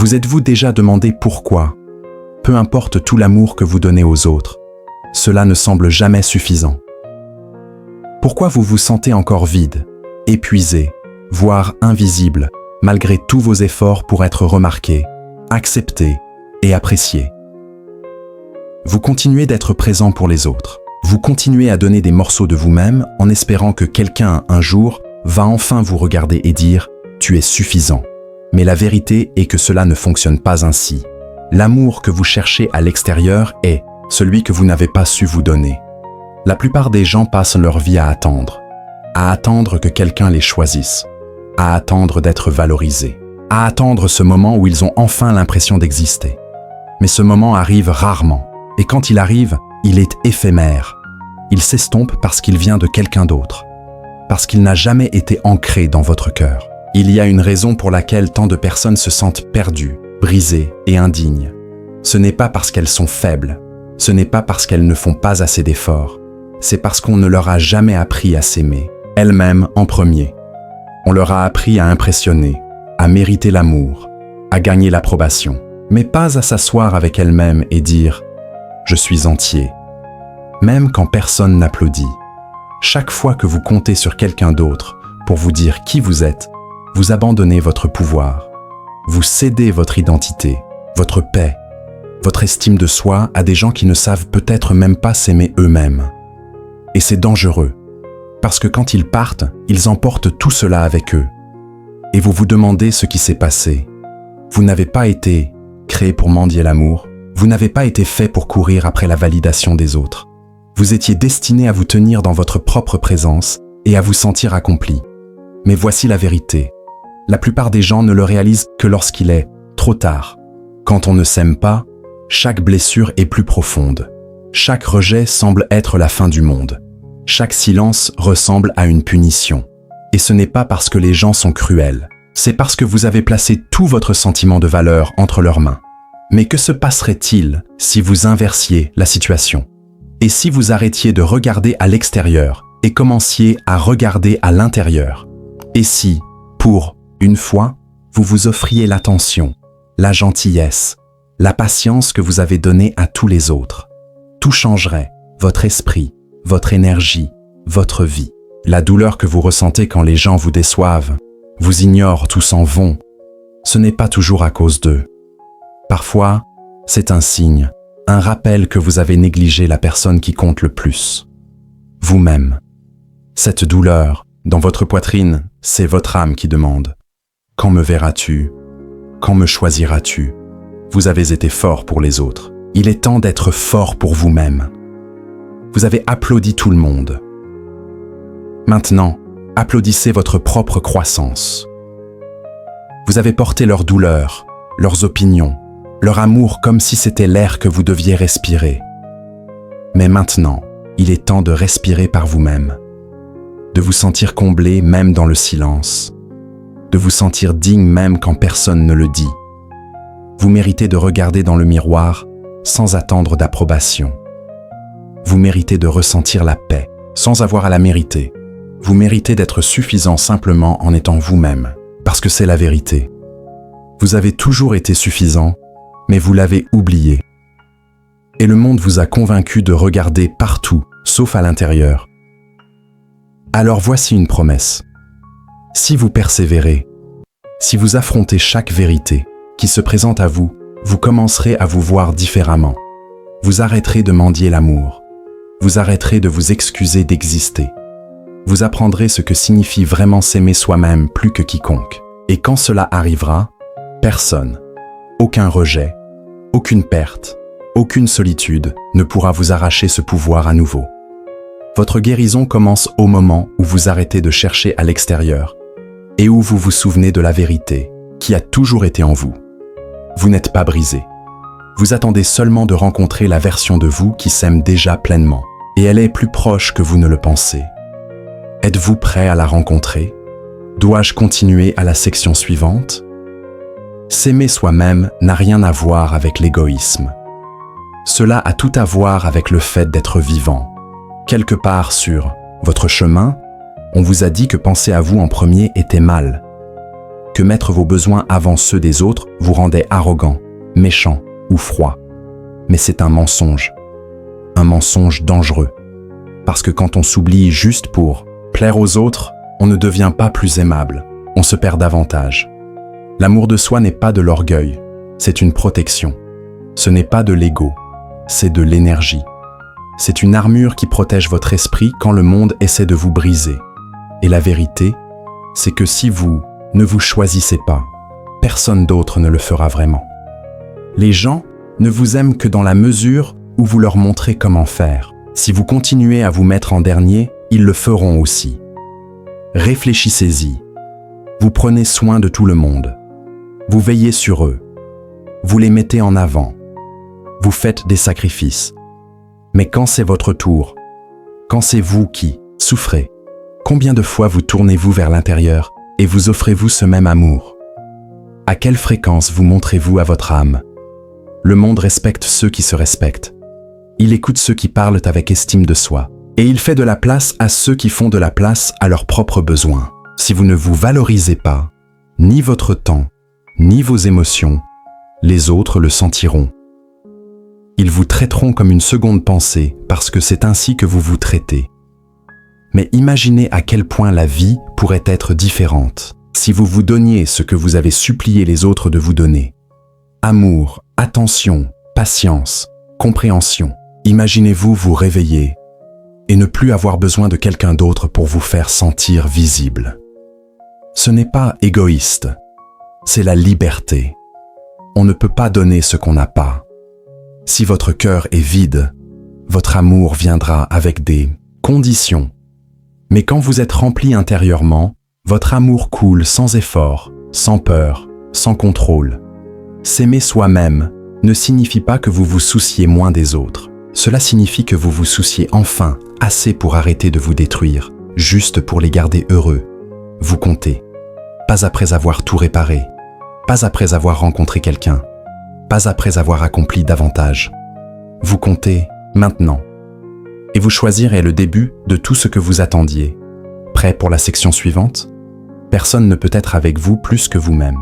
Vous êtes-vous déjà demandé pourquoi, peu importe tout l'amour que vous donnez aux autres, cela ne semble jamais suffisant? Pourquoi vous vous sentez encore vide, épuisé, voire invisible, malgré tous vos efforts pour être remarqué, accepté et apprécié? Vous continuez d'être présent pour les autres. Vous continuez à donner des morceaux de vous-même en espérant que quelqu'un, un jour, va enfin vous regarder et dire « Tu es suffisant ». Mais la vérité est que cela ne fonctionne pas ainsi. L'amour que vous cherchez à l'extérieur est celui que vous n'avez pas su vous donner. La plupart des gens passent leur vie à attendre que quelqu'un les choisisse, à attendre d'être valorisés, à attendre ce moment où ils ont enfin l'impression d'exister. Mais ce moment arrive rarement, et quand il arrive, il est éphémère. Il s'estompe parce qu'il vient de quelqu'un d'autre, parce qu'il n'a jamais été ancré dans votre cœur. Il y a une raison pour laquelle tant de personnes se sentent perdues, brisées et indignes. Ce n'est pas parce qu'elles sont faibles, ce n'est pas parce qu'elles ne font pas assez d'efforts, c'est parce qu'on ne leur a jamais appris à s'aimer, elles-mêmes en premier. On leur a appris à impressionner, à mériter l'amour, à gagner l'approbation, mais pas à s'asseoir avec elles-mêmes et dire « Je suis entier », même quand personne n'applaudit. Chaque fois que vous comptez sur quelqu'un d'autre pour vous dire qui vous êtes, vous abandonnez votre pouvoir. Vous cédez votre identité, votre paix, votre estime de soi à des gens qui ne savent peut-être même pas s'aimer eux-mêmes. Et c'est dangereux, parce que quand ils partent, ils emportent tout cela avec eux. Et vous vous demandez ce qui s'est passé. Vous n'avez pas été créé pour mendier l'amour, vous n'avez pas été fait pour courir après la validation des autres. Vous étiez destiné à vous tenir dans votre propre présence et à vous sentir accompli. Mais voici la vérité. La plupart des gens ne le réalisent que lorsqu'il est trop tard. Quand on ne s'aime pas, chaque blessure est plus profonde. Chaque rejet semble être la fin du monde. Chaque silence ressemble à une punition. Et ce n'est pas parce que les gens sont cruels. C'est parce que vous avez placé tout votre sentiment de valeur entre leurs mains. Mais que se passerait-il si vous inversiez la situation? Et si vous arrêtiez de regarder à l'extérieur et commenciez à regarder à l'intérieur? Et si, pour une fois, vous vous offriez l'attention, la gentillesse, la patience que vous avez donnée à tous les autres? Tout changerait, votre esprit, votre énergie, votre vie. La douleur que vous ressentez quand les gens vous déçoivent, vous ignorent, tous s'en vont, ce n'est pas toujours à cause d'eux. Parfois, c'est un signe, un rappel que vous avez négligé la personne qui compte le plus. Vous-même. Cette douleur, dans votre poitrine, c'est votre âme qui demande « Quand me verras-tu? Quand me choisiras-tu » Vous avez été fort pour les autres. Il est temps d'être fort pour vous-même. Vous avez applaudi tout le monde. Maintenant, applaudissez votre propre croissance. Vous avez porté leurs douleurs, leurs opinions, leur amour comme si c'était l'air que vous deviez respirer. Mais maintenant, il est temps de respirer par vous-même, de vous sentir comblé même dans le silence, de vous sentir digne même quand personne ne le dit. Vous méritez de regarder dans le miroir sans attendre d'approbation. Vous méritez de ressentir la paix sans avoir à la mériter. Vous méritez d'être suffisant simplement en étant vous-même, parce que c'est la vérité. Vous avez toujours été suffisant, mais vous l'avez oublié. Et le monde vous a convaincu de regarder partout, sauf à l'intérieur. Alors voici une promesse. Si vous persévérez, si vous affrontez chaque vérité qui se présente à vous, vous commencerez à vous voir différemment. Vous arrêterez de mendier l'amour. Vous arrêterez de vous excuser d'exister. Vous apprendrez ce que signifie vraiment s'aimer soi-même plus que quiconque. Et quand cela arrivera, personne, aucun rejet, aucune perte, aucune solitude ne pourra vous arracher ce pouvoir à nouveau. Votre guérison commence au moment où vous arrêtez de chercher à l'extérieur et où vous vous souvenez de la vérité qui a toujours été en vous. Vous n'êtes pas brisé. Vous attendez seulement de rencontrer la version de vous qui s'aime déjà pleinement, et elle est plus proche que vous ne le pensez. Êtes-vous prêt à la rencontrer? Dois-je continuer à la section suivante? S'aimer soi-même n'a rien à voir avec l'égoïsme. Cela a tout à voir avec le fait d'être vivant. Quelque part sur votre chemin, on vous a dit que penser à vous en premier était mal. que mettre vos besoins avant ceux des autres vous rendait arrogant, méchant ou froid. Mais c'est un mensonge dangereux. Parce que quand on s'oublie juste pour plaire aux autres, on ne devient pas plus aimable, on se perd davantage. L'amour de soi n'est pas de l'orgueil, c'est une protection. Ce n'est pas de l'ego, c'est de l'énergie. C'est une armure qui protège votre esprit quand le monde essaie de vous briser. Et la vérité, c'est que si vous ne vous choisissez pas, personne d'autre ne le fera vraiment. Les gens ne vous aiment que dans la mesure où vous leur montrez comment faire. Si vous continuez à vous mettre en dernier, ils le feront aussi. Réfléchissez-y. Vous prenez soin de tout le monde. Vous veillez sur eux. Vous les mettez en avant. Vous faites des sacrifices. Mais quand c'est votre tour, quand c'est vous qui souffrez, combien de fois vous tournez-vous vers l'intérieur et vous offrez-vous ce même amour? À quelle fréquence vous montrez-vous à votre âme? Le monde respecte ceux qui se respectent. Il écoute ceux qui parlent avec estime de soi. Et il fait de la place à ceux qui font de la place à leurs propres besoins. Si vous ne vous valorisez pas, ni votre temps, ni vos émotions, les autres le sentiront. Ils vous traiteront comme une seconde pensée parce que c'est ainsi que vous vous traitez. Mais imaginez à quel point la vie pourrait être différente si vous vous donniez ce que vous avez supplié les autres de vous donner. Amour, attention, patience, compréhension. Imaginez-vous vous réveiller et ne plus avoir besoin de quelqu'un d'autre pour vous faire sentir visible. Ce n'est pas égoïste, c'est la liberté. On ne peut pas donner ce qu'on n'a pas. Si votre cœur est vide, votre amour viendra avec des conditions. Mais quand vous êtes rempli intérieurement, votre amour coule sans effort, sans peur, sans contrôle. S'aimer soi-même ne signifie pas que vous vous souciez moins des autres. Cela signifie que vous vous souciez enfin assez pour arrêter de vous détruire, juste pour les garder heureux. Vous comptez. Pas après avoir tout réparé, pas après avoir rencontré quelqu'un, pas après avoir accompli davantage. Vous comptez maintenant. Et vous choisir est le début de tout ce que vous attendiez. Prêt pour la section suivante? Personne ne peut être avec vous plus que vous-même.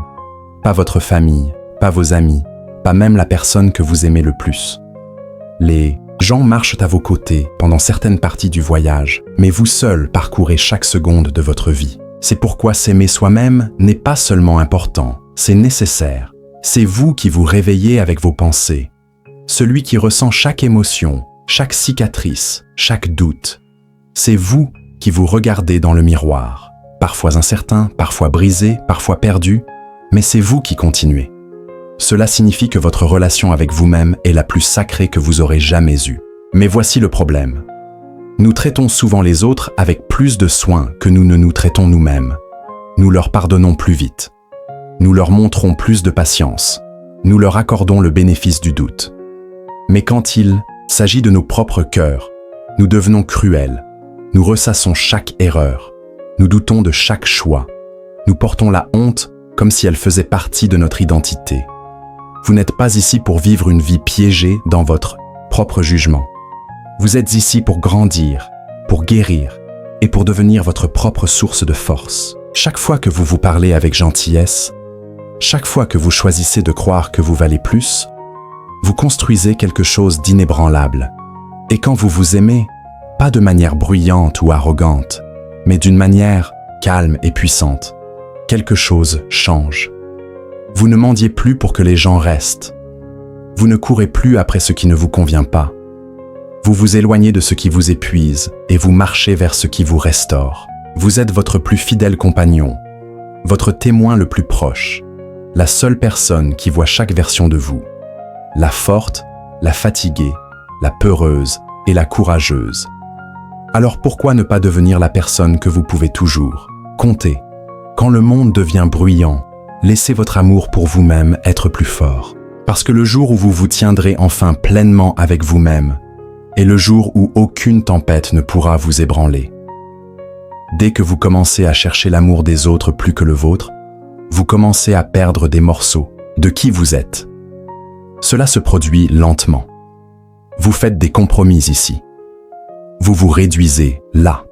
Pas votre famille, pas vos amis, pas même la personne que vous aimez le plus. Les gens marchent à vos côtés pendant certaines parties du voyage, mais vous seul parcourez chaque seconde de votre vie. C'est pourquoi s'aimer soi-même n'est pas seulement important, c'est nécessaire. C'est vous qui vous réveillez avec vos pensées. Celui qui ressent chaque émotion, chaque cicatrice, chaque doute. C'est vous qui vous regardez dans le miroir, parfois incertain, parfois brisé, parfois perdu, mais c'est vous qui continuez. Cela signifie que votre relation avec vous-même est la plus sacrée que vous aurez jamais eue. Mais voici le problème. Nous traitons souvent les autres avec plus de soin que nous ne nous traitons nous-mêmes. Nous leur pardonnons plus vite. Nous leur montrons plus de patience. Nous leur accordons le bénéfice du doute. Mais quand il s'agit de nos propres cœurs, nous devenons cruels. Nous ressassons chaque erreur. Nous doutons de chaque choix. Nous portons la honte comme si elle faisait partie de notre identité. Vous n'êtes pas ici pour vivre une vie piégée dans votre propre jugement. Vous êtes ici pour grandir, pour guérir et pour devenir votre propre source de force. Chaque fois que vous vous parlez avec gentillesse, chaque fois que vous choisissez de croire que vous valez plus, vous construisez quelque chose d'inébranlable. Et quand vous vous aimez, pas de manière bruyante ou arrogante, mais d'une manière calme et puissante, quelque chose change. Vous ne mendiez plus pour que les gens restent. Vous ne courez plus après ce qui ne vous convient pas. Vous vous éloignez de ce qui vous épuise et vous marchez vers ce qui vous restaure. Vous êtes votre plus fidèle compagnon, votre témoin le plus proche, la seule personne qui voit chaque version de vous. La forte, la fatiguée, la peureuse et la courageuse. Alors pourquoi ne pas devenir la personne que vous pouvez toujours compter? Quand le monde devient bruyant, laissez votre amour pour vous-même être plus fort. Parce que le jour où vous vous tiendrez enfin pleinement avec vous-même est le jour où aucune tempête ne pourra vous ébranler. Dès que vous commencez à chercher l'amour des autres plus que le vôtre, vous commencez à perdre des morceaux de qui vous êtes. Cela se produit lentement. Vous faites des compromis ici. Vous vous réduisez là.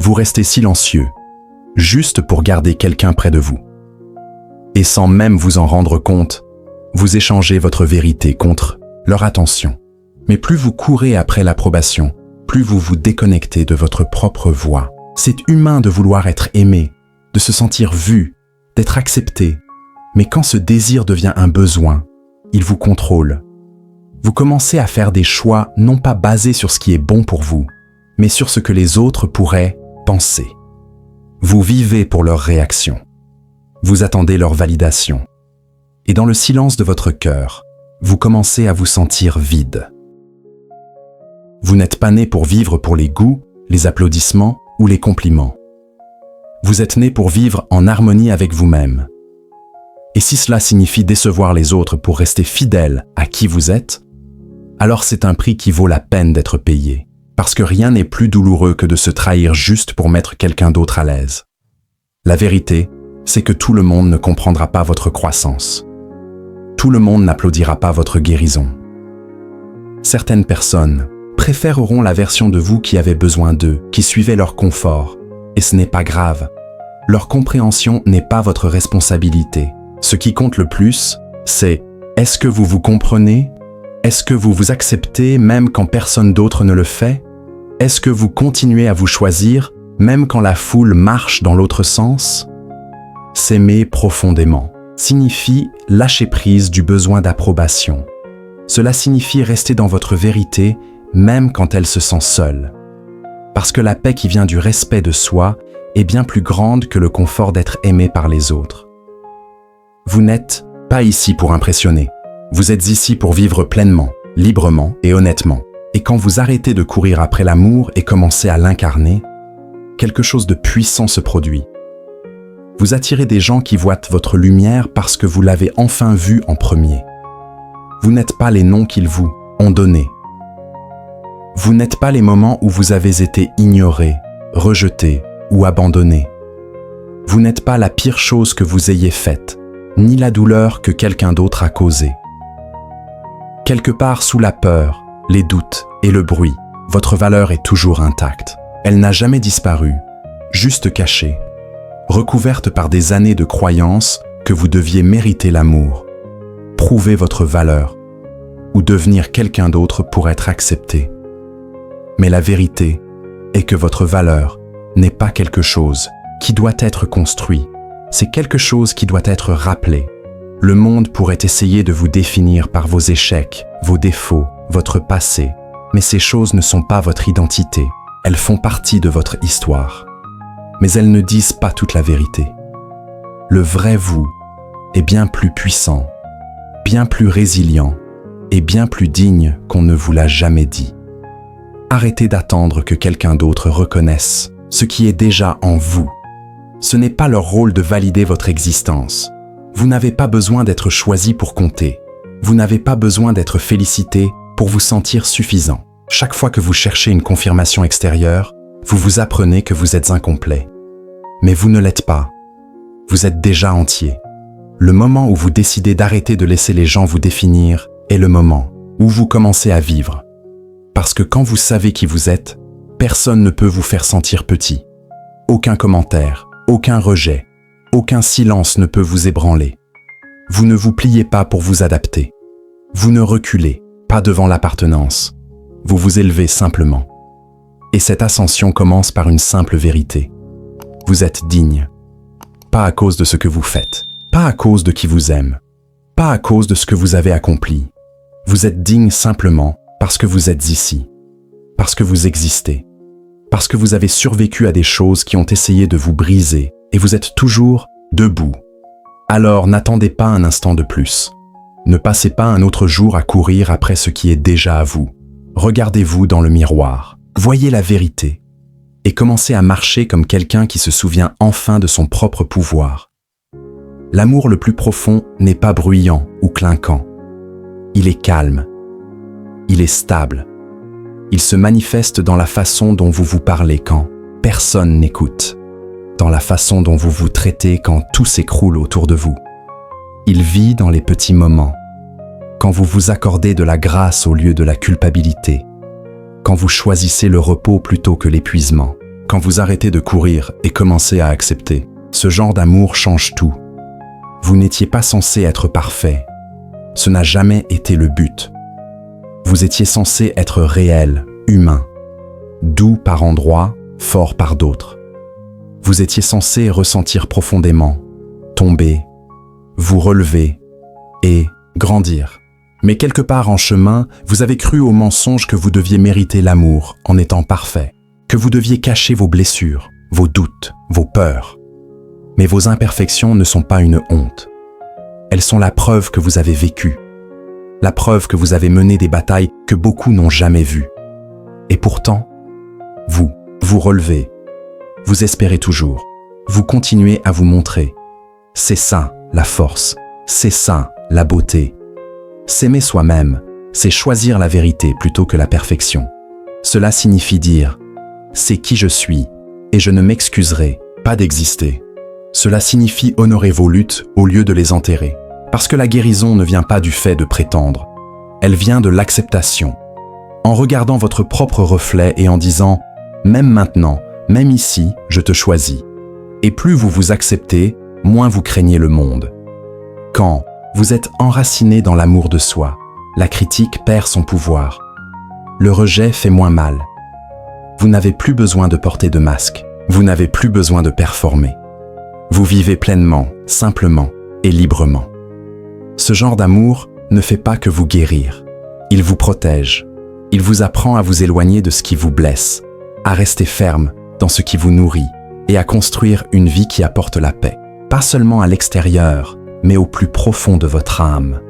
Vous restez silencieux, juste pour garder quelqu'un près de vous. et sans même vous en rendre compte, vous échangez votre vérité contre leur attention. Mais plus vous courez après l'approbation, plus vous vous déconnectez de votre propre voix. C'est humain de vouloir être aimé, de se sentir vu, d'être accepté. Mais quand ce désir devient un besoin, il vous contrôle. Vous commencez à faire des choix non pas basés sur ce qui est bon pour vous, mais sur ce que les autres pourraient penser. Vous vivez pour leur réaction. Vous attendez leur validation. Et dans le silence de votre cœur, vous commencez à vous sentir vide. Vous n'êtes pas né pour vivre pour les goûts, les applaudissements ou les compliments. Vous êtes né pour vivre en harmonie avec vous-même. Et si cela signifie décevoir les autres pour rester fidèle à qui vous êtes, alors c'est un prix qui vaut la peine d'être payé, parce que rien n'est plus douloureux que de se trahir juste pour mettre quelqu'un d'autre à l'aise. La vérité, c'est que tout le monde ne comprendra pas votre croissance. Tout le monde n'applaudira pas votre guérison. Certaines personnes préféreront la version de vous qui avait besoin d'eux, qui suivait leur confort, et ce n'est pas grave. Leur compréhension n'est pas votre responsabilité. Ce qui compte le plus, c'est « est-ce que vous vous comprenez ? Est-ce que vous vous acceptez même quand personne d'autre ne le fait ? Est-ce que vous continuez à vous choisir même quand la foule marche dans l'autre sens ?» S'aimer profondément signifie lâcher prise du besoin d'approbation. Cela signifie rester dans votre vérité même quand elle se sent seule. Parce que la paix qui vient du respect de soi est bien plus grande que le confort d'être aimé par les autres. Vous n'êtes pas ici pour impressionner. Vous êtes ici pour vivre pleinement, librement et honnêtement. Et quand vous arrêtez de courir après l'amour et commencez à l'incarner, quelque chose de puissant se produit. Vous attirez des gens qui voient votre lumière parce que vous l'avez enfin vue en premier. Vous n'êtes pas les noms qu'ils vous ont donnés. Vous n'êtes pas les moments où vous avez été ignoré, rejeté ou abandonné. Vous n'êtes pas la pire chose que vous ayez faite, ni la douleur que quelqu'un d'autre a causée. Quelque part sous la peur, les doutes et le bruit, votre valeur est toujours intacte. Elle n'a jamais disparu, juste cachée, recouverte par des années de croyances que vous deviez mériter l'amour, prouver votre valeur ou devenir quelqu'un d'autre pour être accepté. Mais la vérité est que votre valeur n'est pas quelque chose qui doit être construit, c'est quelque chose qui doit être rappelé. Le monde pourrait essayer de vous définir par vos échecs, vos défauts, votre passé, mais ces choses ne sont pas votre identité, elles font partie de votre histoire. Mais elles ne disent pas toute la vérité. Le vrai vous est bien plus puissant, bien plus résilient et bien plus digne qu'on ne vous l'a jamais dit. Arrêtez d'attendre que quelqu'un d'autre reconnaisse ce qui est déjà en vous. Ce n'est pas leur rôle de valider votre existence. Vous n'avez pas besoin d'être choisi pour compter. Vous n'avez pas besoin d'être félicité pour vous sentir suffisant. Chaque fois que vous cherchez une confirmation extérieure, vous vous apprenez que vous êtes incomplet. Mais vous ne l'êtes pas. Vous êtes déjà entier. Le moment où vous décidez d'arrêter de laisser les gens vous définir est le moment où vous commencez à vivre. Parce que quand vous savez qui vous êtes, personne ne peut vous faire sentir petit. Aucun commentaire, aucun rejet, aucun silence ne peut vous ébranler. Vous ne vous pliez pas pour vous adapter. Vous ne reculez pas devant l'appartenance. Vous vous élevez simplement. Et cette ascension commence par une simple vérité. Vous êtes digne. Pas à cause de ce que vous faites, pas à cause de qui vous aime, pas à cause de ce que vous avez accompli. Vous êtes digne simplement parce que vous êtes ici, parce que vous existez, parce que vous avez survécu à des choses qui ont essayé de vous briser et vous êtes toujours debout. Alors n'attendez pas un instant de plus. Ne passez pas un autre jour à courir après ce qui est déjà à vous. Regardez-vous dans le miroir, voyez la vérité et commencez à marcher comme quelqu'un qui se souvient enfin de son propre pouvoir. L'amour le plus profond n'est pas bruyant ou clinquant. Il est calme. Il est stable. Il se manifeste dans la façon dont vous vous parlez quand personne n'écoute, dans la façon dont vous vous traitez quand tout s'écroule autour de vous. Il vit dans les petits moments, quand vous vous accordez de la grâce au lieu de la culpabilité, quand vous choisissez le repos plutôt que l'épuisement, quand vous arrêtez de courir et commencez à accepter. Ce genre d'amour change tout. Vous n'étiez pas censé être parfait. Ce n'a jamais été le but. Vous étiez censé être réel, humain, doux par endroits, fort par d'autres. Vous étiez censé ressentir profondément, tomber, vous relever et grandir. Mais quelque part en chemin, vous avez cru au mensonge que vous deviez mériter l'amour en étant parfait, que vous deviez cacher vos blessures, vos doutes, vos peurs. Mais vos imperfections ne sont pas une honte. Elles sont la preuve que vous avez vécu, la preuve que vous avez mené des batailles que beaucoup n'ont jamais vues. Et pourtant, vous relevez, vous espérez toujours, vous continuez à vous montrer. C'est ça la force, c'est ça la beauté. S'aimer soi-même, c'est choisir la vérité plutôt que la perfection. Cela signifie dire « c'est qui je suis et je ne m'excuserai pas d'exister ». Cela signifie honorer vos luttes au lieu de les enterrer. Parce que la guérison ne vient pas du fait de prétendre, elle vient de l'acceptation. En regardant votre propre reflet et en disant « même maintenant, même ici, je te choisis ». Et plus vous vous acceptez, moins vous craignez le monde. Quand vous êtes enraciné dans l'amour de soi, la critique perd son pouvoir. Le rejet fait moins mal. Vous n'avez plus besoin de porter de masque. Vous n'avez plus besoin de performer. Vous vivez pleinement, simplement et librement. Ce genre d'amour ne fait pas que vous guérir. Il vous protège. Il vous apprend à vous éloigner de ce qui vous blesse, à rester ferme dans ce qui vous nourrit et à construire une vie qui apporte la paix. Pas seulement à l'extérieur, mais au plus profond de votre âme.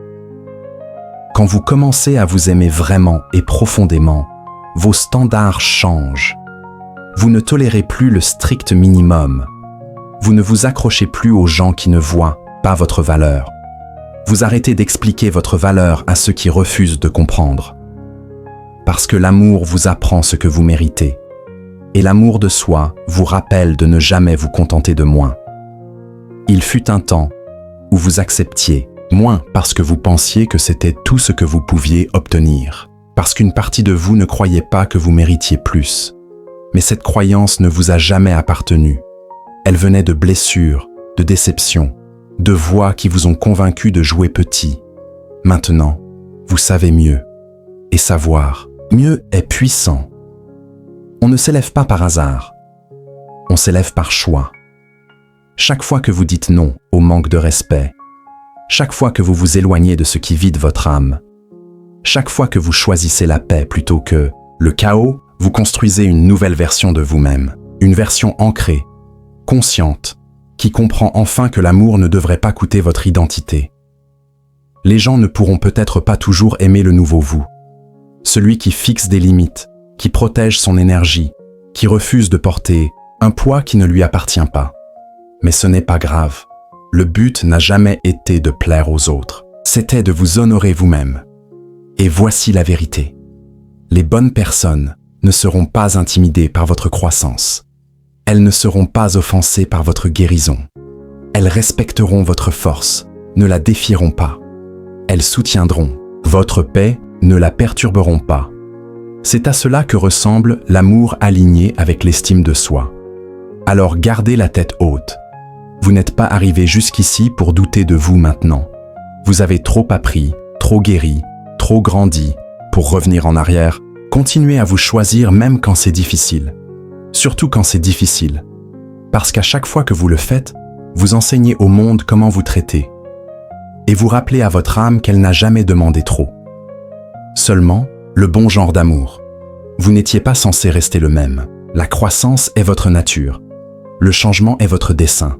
Quand vous commencez à vous aimer vraiment et profondément, vos standards changent. Vous ne tolérez plus le strict minimum. Vous ne vous accrochez plus aux gens qui ne voient pas votre valeur. Vous arrêtez d'expliquer votre valeur à ceux qui refusent de comprendre. Parce que l'amour vous apprend ce que vous méritez. Et l'amour de soi vous rappelle de ne jamais vous contenter de moins. Il fut un temps où vous acceptiez moins parce que vous pensiez que c'était tout ce que vous pouviez obtenir. Parce qu'une partie de vous ne croyait pas que vous méritiez plus. Mais cette croyance ne vous a jamais appartenu. Elle venait de blessures, de déceptions, de voix qui vous ont convaincu de jouer petit. Maintenant, vous savez mieux. Et savoir mieux est puissant. On ne s'élève pas par hasard. On s'élève par choix. Chaque fois que vous dites non au manque de respect, chaque fois que vous vous éloignez de ce qui vide votre âme, chaque fois que vous choisissez la paix plutôt que le chaos, vous construisez une nouvelle version de vous-même, une version ancrée, consciente, qui comprend enfin que l'amour ne devrait pas coûter votre identité. Les gens ne pourront peut-être pas toujours aimer le nouveau vous, celui qui fixe des limites, qui protège son énergie, qui refuse de porter un poids qui ne lui appartient pas. Mais ce n'est pas grave. Le but n'a jamais été de plaire aux autres. C'était de vous honorer vous-même. Et voici la vérité. Les bonnes personnes ne seront pas intimidées par votre croissance. Elles ne seront pas offensées par votre guérison. Elles respecteront votre force, ne la défieront pas. Elles soutiendront votre paix, ne la perturberont pas. C'est à cela que ressemble l'amour aligné avec l'estime de soi. Alors gardez la tête haute. Vous n'êtes pas arrivé jusqu'ici pour douter de vous maintenant. Vous avez trop appris, trop guéri, trop grandi pour revenir en arrière. Continuez à vous choisir même quand c'est difficile. Surtout quand c'est difficile. Parce qu'à chaque fois que vous le faites, vous enseignez au monde comment vous traiter. Et vous rappelez à votre âme qu'elle n'a jamais demandé trop. Seulement, le bon genre d'amour. Vous n'étiez pas censé rester le même. La croissance est votre nature. Le changement est votre dessein.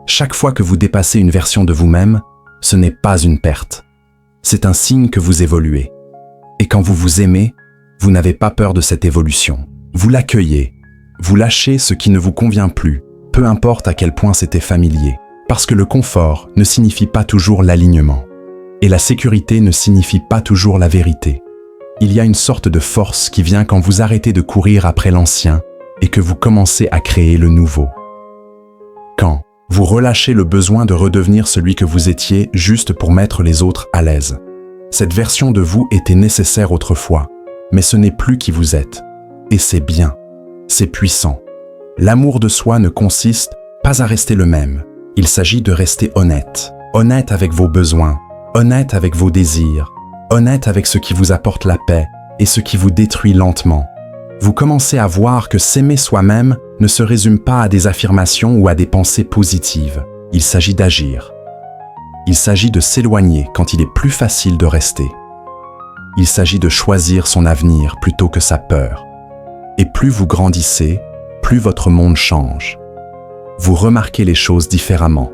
Chaque fois que vous dépassez une version de vous-même, ce n'est pas une perte. C'est un signe que vous évoluez. Et quand vous vous aimez, vous n'avez pas peur de cette évolution. Vous l'accueillez. Vous lâchez ce qui ne vous convient plus, peu importe à quel point c'était familier. Parce que le confort ne signifie pas toujours l'alignement. Et la sécurité ne signifie pas toujours la vérité. Il y a une sorte de force qui vient quand vous arrêtez de courir après l'ancien et que vous commencez à créer le nouveau. Quand vous relâchez le besoin de redevenir celui que vous étiez juste pour mettre les autres à l'aise. Cette version de vous était nécessaire autrefois, mais ce n'est plus qui vous êtes. Et c'est bien, c'est puissant. L'amour de soi ne consiste pas à rester le même, Il s'agit de rester honnête. Honnête avec vos besoins, honnête avec vos désirs, honnête avec ce qui vous apporte la paix et ce qui vous détruit lentement. Vous commencez à voir que s'aimer soi-même ne se résume pas à des affirmations ou à des pensées positives. Il s'agit d'agir. Il s'agit de s'éloigner quand il est plus facile de rester. Il s'agit de choisir son avenir plutôt que sa peur. Et plus vous grandissez, plus votre monde change. Vous remarquez les choses différemment.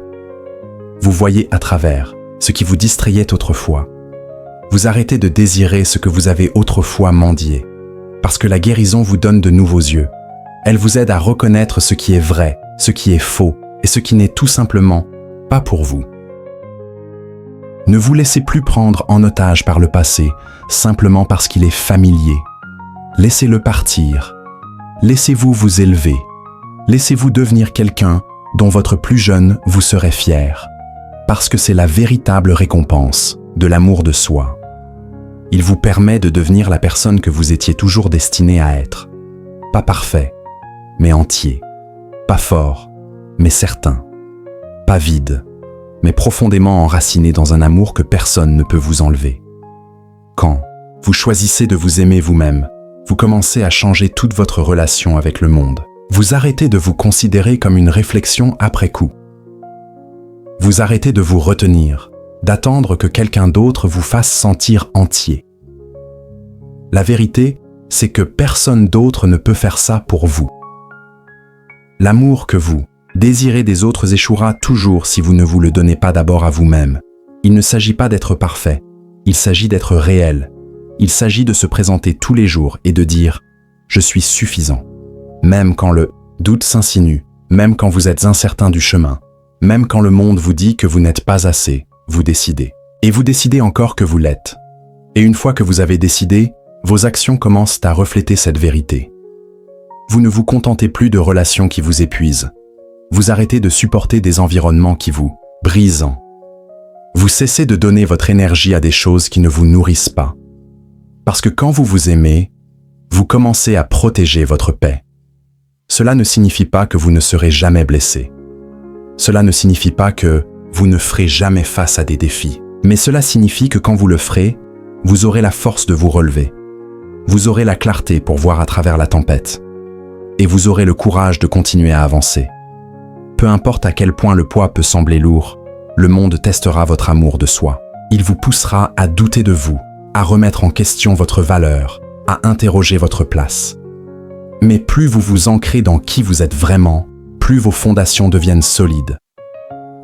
Vous voyez à travers ce qui vous distrayait autrefois. Vous arrêtez de désirer ce que vous avez autrefois mendié. Parce que la guérison vous donne de nouveaux yeux. Elle vous aide à reconnaître ce qui est vrai, ce qui est faux et ce qui n'est tout simplement pas pour vous. Ne vous laissez plus prendre en otage par le passé, simplement parce qu'il est familier. Laissez-le partir. Laissez-vous vous élever. Laissez-vous devenir quelqu'un dont votre plus jeune vous serait fier. Parce que c'est la véritable récompense de l'amour de soi. Il vous permet de devenir la personne que vous étiez toujours destiné à être. Pas parfait, mais entier. Pas fort, mais certain. Pas vide, mais profondément enraciné dans un amour que personne ne peut vous enlever. Quand vous choisissez de vous aimer vous-même, vous commencez à changer toute votre relation avec le monde. Vous arrêtez de vous considérer comme une réflexion après coup. Vous arrêtez de vous retenir, d'attendre que quelqu'un d'autre vous fasse sentir entier. La vérité, c'est que personne d'autre ne peut faire ça pour vous. L'amour que vous désirez des autres échouera toujours si vous ne vous le donnez pas d'abord à vous-même. Il ne s'agit pas d'être parfait, il s'agit d'être réel. Il s'agit de se présenter tous les jours et de dire « Je suis suffisant ». Même quand le doute s'insinue, même quand vous êtes incertain du chemin, même quand le monde vous dit que vous n'êtes pas assez, vous décidez. Et vous décidez encore que vous l'êtes. Et une fois que vous avez décidé, vos actions commencent à refléter cette vérité. Vous ne vous contentez plus de relations qui vous épuisent. Vous arrêtez de supporter des environnements qui vous brisent. Vous cessez de donner votre énergie à des choses qui ne vous nourrissent pas. Parce que quand vous vous aimez, vous commencez à protéger votre paix. Cela ne signifie pas que vous ne serez jamais blessé. Cela ne signifie pas que vous ne ferez jamais face à des défis. Mais cela signifie que quand vous le ferez, vous aurez la force de vous relever. Vous aurez la clarté pour voir à travers la tempête. Et vous aurez le courage de continuer à avancer. Peu importe à quel point le poids peut sembler lourd, le monde testera votre amour de soi. Il vous poussera à douter de vous, à remettre en question votre valeur, à interroger votre place. Mais plus vous vous ancrez dans qui vous êtes vraiment, plus vos fondations deviennent solides.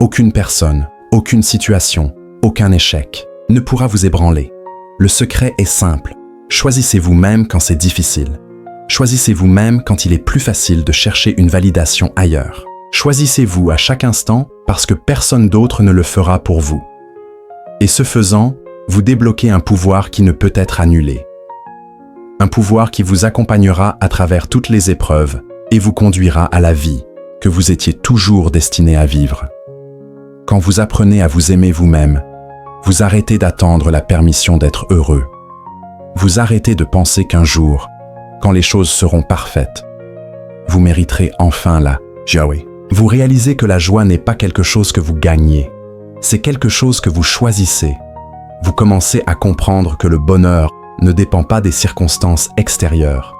Aucune personne, aucune situation, aucun échec ne pourra vous ébranler. Le secret est simple. Choisissez vous-même quand c'est difficile. Choisissez vous-même quand il est plus facile de chercher une validation ailleurs. Choisissez-vous à chaque instant parce que personne d'autre ne le fera pour vous. Et ce faisant, vous débloquez un pouvoir qui ne peut être annulé. Un pouvoir qui vous accompagnera à travers toutes les épreuves et vous conduira à la vie que vous étiez toujours destiné à vivre. Quand vous apprenez à vous aimer vous-même, vous arrêtez d'attendre la permission d'être heureux. Vous arrêtez de penser qu'un jour, quand les choses seront parfaites, vous mériterez enfin la joie. Vous réalisez que la joie n'est pas quelque chose que vous gagnez, c'est quelque chose que vous choisissez. Vous commencez à comprendre que le bonheur ne dépend pas des circonstances extérieures.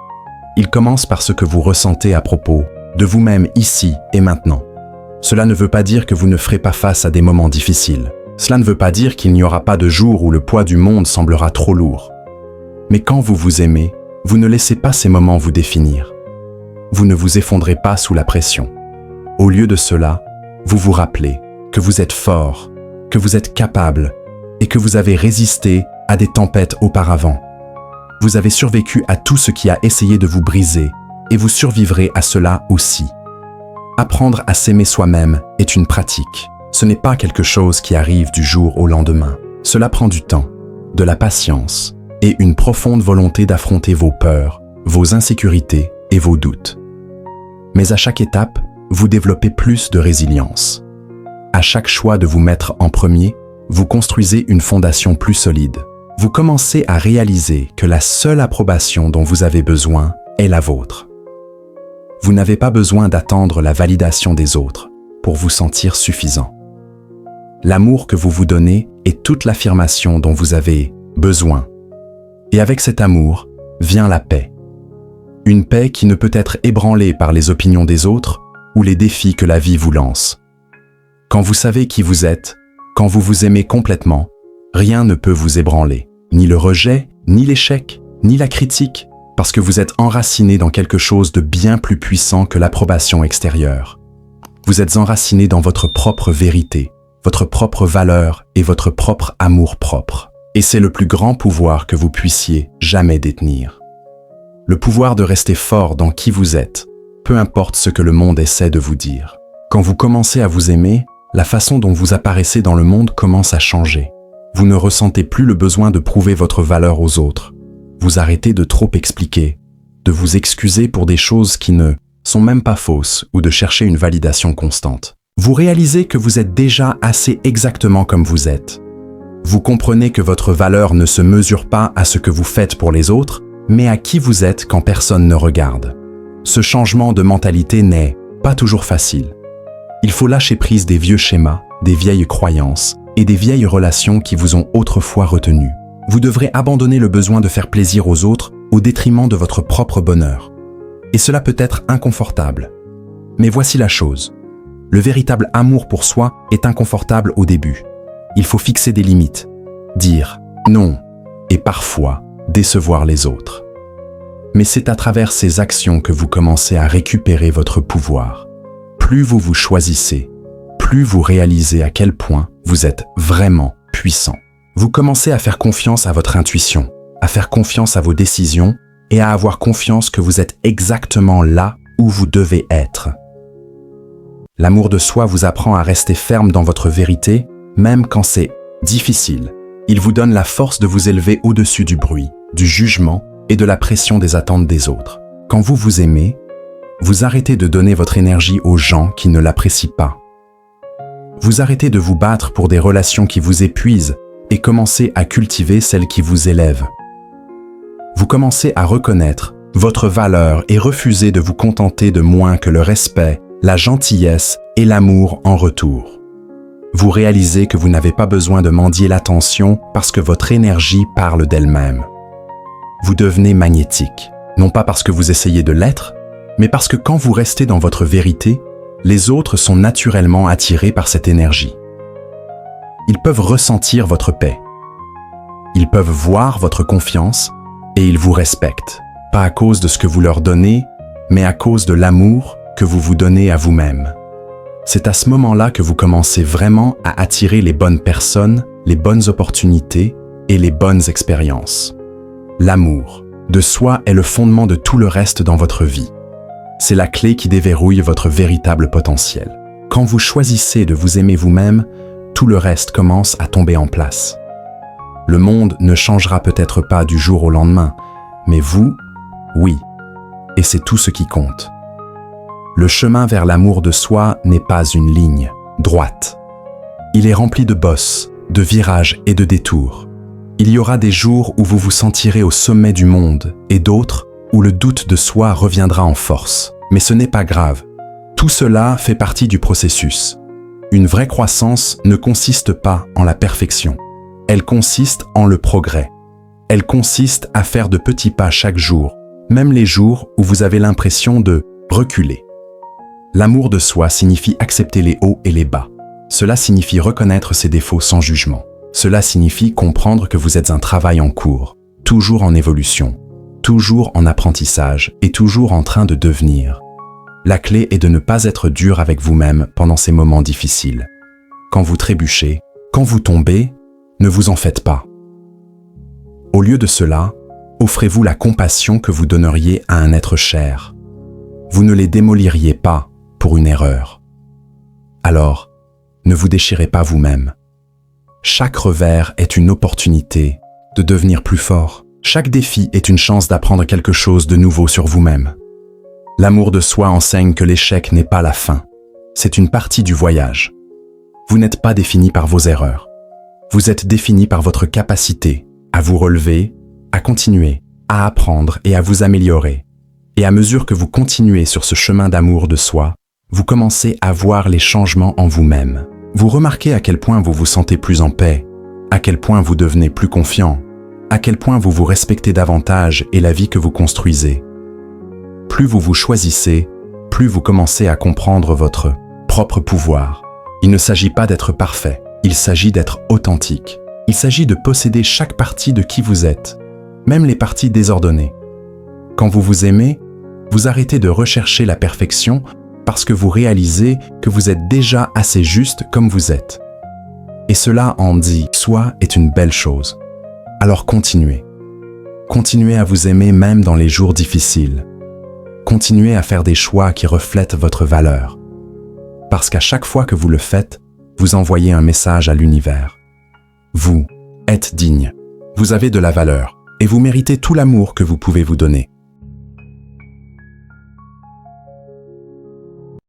Il commence par ce que vous ressentez à propos de vous-même ici et maintenant. Cela ne veut pas dire que vous ne ferez pas face à des moments difficiles. Cela ne veut pas dire qu'il n'y aura pas de jour où le poids du monde semblera trop lourd. Mais quand vous vous aimez, vous ne laissez pas ces moments vous définir. Vous ne vous effondrez pas sous la pression. Au lieu de cela, vous vous rappelez que vous êtes fort, que vous êtes capable et que vous avez résisté à des tempêtes auparavant. Vous avez survécu à tout ce qui a essayé de vous briser et vous survivrez à cela aussi. Apprendre à s'aimer soi-même est une pratique. Ce n'est pas quelque chose qui arrive du jour au lendemain. Cela prend du temps, de la patience et une profonde volonté d'affronter vos peurs, vos insécurités et vos doutes. Mais à chaque étape, vous développez plus de résilience. À chaque choix de vous mettre en premier, vous construisez une fondation plus solide. Vous commencez à réaliser que la seule approbation dont vous avez besoin est la vôtre. Vous n'avez pas besoin d'attendre la validation des autres. pour vous sentir suffisant. L'amour que vous vous donnez est toute l'affirmation dont vous avez besoin. Et avec cet amour vient la paix. Une paix qui ne peut être ébranlée par les opinions des autres ou les défis que la vie vous lance. Quand vous savez qui vous êtes, quand vous vous aimez complètement, rien ne peut vous ébranler, ni le rejet, ni l'échec, ni la critique, parce que vous êtes enraciné dans quelque chose de bien plus puissant que l'approbation extérieure. Vous êtes enraciné dans votre propre vérité, votre propre valeur et votre propre amour-propre. Et c'est le plus grand pouvoir que vous puissiez jamais détenir. Le pouvoir de rester fort dans qui vous êtes, peu importe ce que le monde essaie de vous dire. Quand vous commencez à vous aimer, la façon dont vous apparaissez dans le monde commence à changer. Vous ne ressentez plus le besoin de prouver votre valeur aux autres. Vous arrêtez de trop expliquer, de vous excuser pour des choses qui ne sont même pas fausses ou de chercher une validation constante. Vous réalisez que vous êtes déjà assez exactement comme vous êtes. Vous comprenez que votre valeur ne se mesure pas à ce que vous faites pour les autres, mais à qui vous êtes quand personne ne regarde. Ce changement de mentalité n'est pas toujours facile. Il faut lâcher prise des vieux schémas, des vieilles croyances et des vieilles relations qui vous ont autrefois retenu. Vous devrez abandonner le besoin de faire plaisir aux autres au détriment de votre propre bonheur. Et cela peut être inconfortable. Mais voici la chose. Le véritable amour pour soi est inconfortable au début. Il faut fixer des limites, dire non et parfois décevoir les autres. Mais c'est à travers ces actions que vous commencez à récupérer votre pouvoir. Plus vous vous choisissez, plus vous réalisez à quel point vous êtes vraiment puissant. Vous commencez à faire confiance à votre intuition, à faire confiance à vos décisions et à avoir confiance que vous êtes exactement là où vous devez être. L'amour de soi vous apprend à rester ferme dans votre vérité, même quand c'est difficile. Il vous donne la force de vous élever au-dessus du bruit, du jugement et de la pression des attentes des autres. Quand vous vous aimez, vous arrêtez de donner votre énergie aux gens qui ne l'apprécient pas. Vous arrêtez de vous battre pour des relations qui vous épuisent et commencez à cultiver celles qui vous élèvent. Vous commencez à reconnaître votre valeur et refuser de vous contenter de moins que le respect, la gentillesse et l'amour en retour. Vous réalisez que vous n'avez pas besoin de mendier l'attention parce que votre énergie parle d'elle-même. Vous devenez magnétique, non pas parce que vous essayez de l'être, mais parce que quand vous restez dans votre vérité, les autres sont naturellement attirés par cette énergie. Ils peuvent ressentir votre paix. Ils peuvent voir votre confiance et ils vous respectent, pas à cause de ce que vous leur donnez, mais à cause de l'amour que vous vous donnez à vous-même. C'est à ce moment-là que vous commencez vraiment à attirer les bonnes personnes, les bonnes opportunités et les bonnes expériences. L'amour de soi est le fondement de tout le reste dans votre vie. C'est la clé qui déverrouille votre véritable potentiel. Quand vous choisissez de vous aimer vous-même, tout le reste commence à tomber en place. Le monde ne changera peut-être pas du jour au lendemain, mais vous, oui. Et c'est tout ce qui compte. Le chemin vers l'amour de soi n'est pas une ligne droite. Il est rempli de bosses, de virages et de détours. Il y aura des jours où vous vous sentirez au sommet du monde et d'autres où le doute de soi reviendra en force. Mais ce n'est pas grave. Tout cela fait partie du processus. Une vraie croissance ne consiste pas en la perfection. Elle consiste en le progrès. Elle consiste à faire de petits pas chaque jour, même les jours où vous avez l'impression de reculer. L'amour de soi signifie accepter les hauts et les bas. Cela signifie reconnaître ses défauts sans jugement. Cela signifie comprendre que vous êtes un travail en cours, toujours en évolution, toujours en apprentissage et toujours en train de devenir. La clé est de ne pas être dur avec vous-même pendant ces moments difficiles. Quand vous trébuchez, quand vous tombez, ne vous en faites pas. Au lieu de cela, offrez-vous la compassion que vous donneriez à un être cher. Vous ne les démoliriez pas pour une erreur. Alors, ne vous déchirez pas vous-même. Chaque revers est une opportunité de devenir plus fort. Chaque défi est une chance d'apprendre quelque chose de nouveau sur vous-même. L'amour de soi enseigne que l'échec n'est pas la fin. C'est une partie du voyage. Vous n'êtes pas défini par vos erreurs. Vous êtes défini par votre capacité à vous relever, à continuer, à apprendre et à vous améliorer. Et à mesure que vous continuez sur ce chemin d'amour de soi, vous commencez à voir les changements en vous-même. Vous remarquez à quel point vous vous sentez plus en paix, à quel point vous devenez plus confiant, à quel point vous vous respectez davantage et la vie que vous construisez. Plus vous vous choisissez, plus vous commencez à comprendre votre propre pouvoir. Il ne s'agit pas d'être parfait, il s'agit d'être authentique. Il s'agit de posséder chaque partie de qui vous êtes, même les parties désordonnées. Quand vous vous aimez, vous arrêtez de rechercher la perfection parce que vous réalisez que vous êtes déjà assez juste comme vous êtes. Et cela en dit soi est une belle chose. Alors continuez. Continuez à vous aimer même dans les jours difficiles. Continuez à faire des choix qui reflètent votre valeur. Parce qu'à chaque fois que vous le faites, vous envoyez un message à l'univers. Vous êtes digne. Vous avez de la valeur et vous méritez tout l'amour que vous pouvez vous donner.